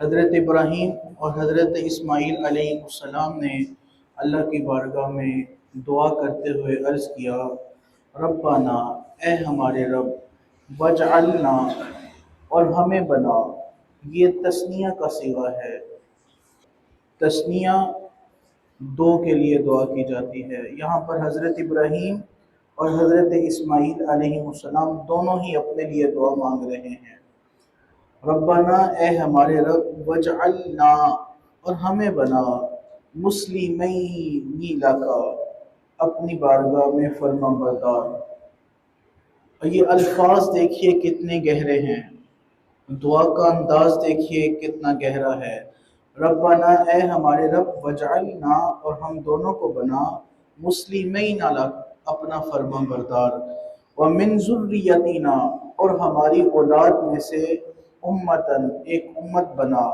حضرت ابراہیم اور حضرت اسماعیل علیہ السلام نے اللہ کی بارگاہ میں دعا کرتے ہوئے عرض کیا، ربنا، اے ہمارے رب، وجعلنا، اور ہمیں بنا۔ یہ تثنیہ کا صیغہ ہے۔ تثنیہ دو کے لیے دعا کی جاتی ہے۔ یہاں پر حضرت ابراہیم اور حضرت اسماعیل علیہ السلام دونوں ہی اپنے لیے دعا مانگ رہے ہیں۔ ربنا، اے ہمارے رب، وجعلنا، اور ہمیں بنا، مسلمین لکا، اپنی بارگاہ میں فرما بردار۔ اور یہ الفاظ دیکھیے کتنے گہرے ہیں، دعا کا انداز دیکھیے کتنا گہرا ہے۔ ربنا، اے ہمارے رب، وجعلنا، اور ہم دونوں کو بنا، مسلمین لک، اپنا فرما بردار، ومن ذریتنا، اور ہماری اولاد میں سے امتن، ایک امت بنا،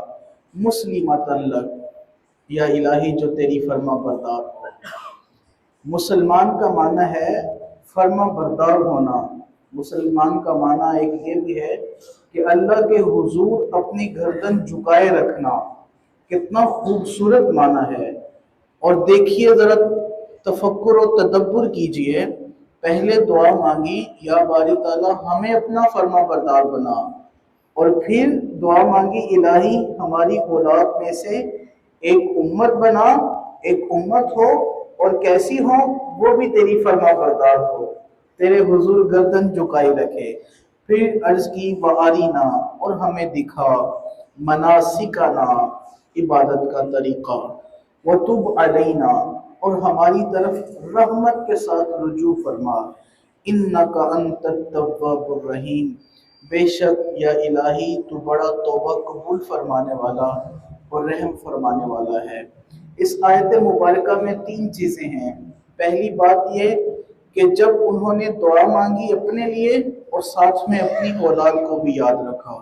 مسلمتن لک، یا الہی جو تیری فرما بردار ہو۔ مسلمان کا معنی ہے فرما بردار ہونا۔ مسلمان کا معنی ایک یہ بھی ہے کہ اللہ کے حضور اپنی گردن جھکائے رکھنا۔ کتنا خوبصورت معنی ہے۔ اور دیکھیے ذرا، تفکر و تدبر کیجئے، پہلے دعا مانگی، یا باری تعالیٰ ہمیں اپنا فرما بردار بنا، اور پھر دعا مانگی، الہی ہماری اولاد میں سے ایک امت بنا، ایک امت ہو، اور کیسی ہو، وہ بھی تیری فرما بردار ہو، تیرے حضور گردن جھکائی رکھے۔ پھر عرض کی، وَأَرِنَا، اور ہمیں دکھا، مناسکنا، عبادت کا طریقہ، وَتُبْ عَلَيْنَا، اور ہماری طرف رحمت کے ساتھ رجوع فرما، إِنَّكَ أَنْتَ التَّوَّابُ الرَّحِيمُ، بے شک یا الہی تو بڑا توبہ قبول فرمانے والا اور رحم فرمانے والا ہے۔ اس آیت مبارکہ میں تین چیزیں ہیں۔ پہلی بات یہ کہ جب انہوں نے دعا مانگی اپنے لیے، اور ساتھ میں اپنی اولاد کو بھی یاد رکھا،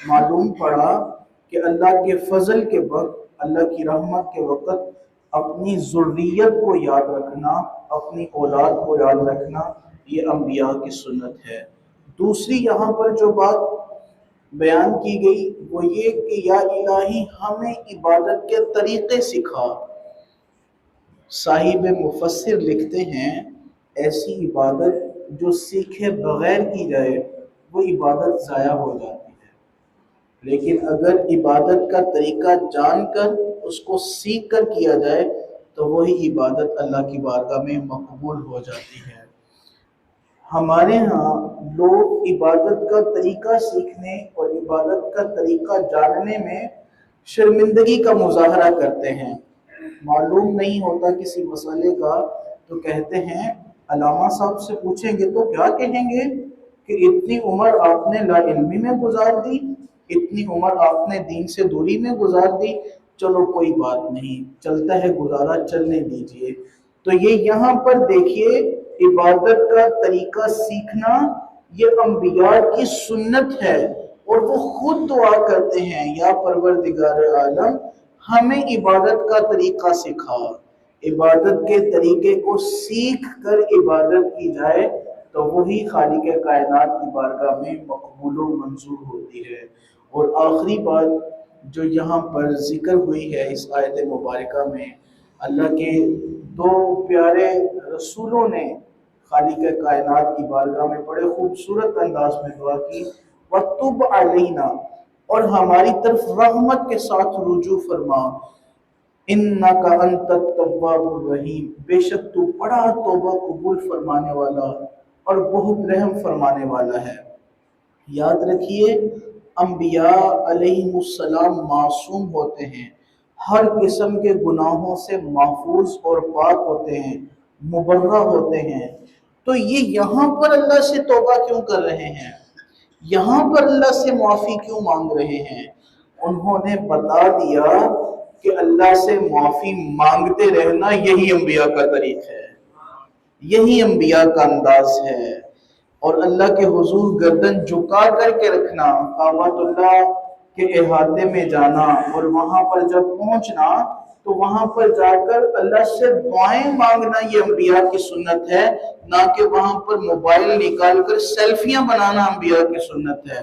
معلوم پڑا کہ اللہ کے فضل کے وقت، اللہ کی رحمت کے وقت اپنی ذریت کو یاد رکھنا، اپنی اولاد کو یاد رکھنا، یہ انبیاء کی سنت ہے۔ دوسری یہاں پر جو بات بیان کی گئی وہ یہ کہ یا الہی ہمیں عبادت کے طریقے سکھا۔ صاحب مفسر لکھتے ہیں، ایسی عبادت جو سیکھے بغیر کی جائے وہ عبادت ضائع ہو جاتی ہے، لیکن اگر عبادت کا طریقہ جان کر اس کو سیکھ کر کیا جائے تو وہی عبادت اللہ کی بارگاہ میں مقبول ہو جاتی ہے۔ ہمارے ہاں لوگ عبادت کا طریقہ سیکھنے اور عبادت کا طریقہ جاننے میں شرمندگی کا مظاہرہ کرتے ہیں۔ معلوم نہیں ہوتا کسی مسئلے کا تو کہتے ہیں، علامہ صاحب سے پوچھیں گے تو کیا کہیں گے کہ اتنی عمر آپ نے لا علمی میں گزار دی، اتنی عمر آپ نے دین سے دوری میں گزار دی، چلو کوئی بات نہیں، چلتا ہے گزارا، چلنے دیجئے۔ تو یہ یہاں پر دیکھیے، عبادت کا طریقہ سیکھنا یہ انبیاء کی سنت ہے، اور وہ خود دعا کرتے ہیں، یا پروردگار عالم ہمیں عبادت کا طریقہ سکھا۔ عبادت کے طریقے کو سیکھ کر عبادت کی جائے تو وہی خالق کائنات کی بارگاہ میں مقبول و منظور ہوتی ہے۔ اور آخری بات جو یہاں پر ذکر ہوئی ہے اس آیت مبارکہ میں، اللہ کے دو پیارے رسولوں نے خالق کائنات کی بارگاہ میں بڑے خوبصورت انداز میں دعا کی، وَتُبْ عَلَيْنَا، اور ہماری طرف رحمت کے ساتھ رجوع فرما، إِنَّكَ أَنْتَ التَّوَّابُ الرَّحِيمُ، بے شک تو بڑا توبہ قبول فرمانے والا اور بہت رحم فرمانے والا ہے۔ یاد رکھیے، انبیاء علیہ السلام معصوم ہوتے ہیں، ہر قسم کے گناہوں سے محفوظ اور پاک ہوتے ہیں، مبرہ ہوتے ہیں۔ تو یہ یہاں پر اللہ سے توبہ کیوں کر رہے ہیں؟ یہاں پر اللہ سے معافی کیوں مانگ رہے ہیں؟ انہوں نے بتا دیا کہ اللہ سے معافی مانگتے رہنا یہی انبیاء کا طریق ہے، یہی انبیاء کا انداز ہے۔ اور اللہ کے حضور گردن جھکا کر کے رکھنا، کعبۃ اللہ کے احاطے میں جانا، اور وہاں پر جب پہنچنا تو وہاں پر جا کر اللہ سے دعائیں مانگنا، یہ انبیاء کی سنت ہے، نہ کہ وہاں پر موبائل نکال کر سیلفیاں بنانا انبیاء کی سنت ہے۔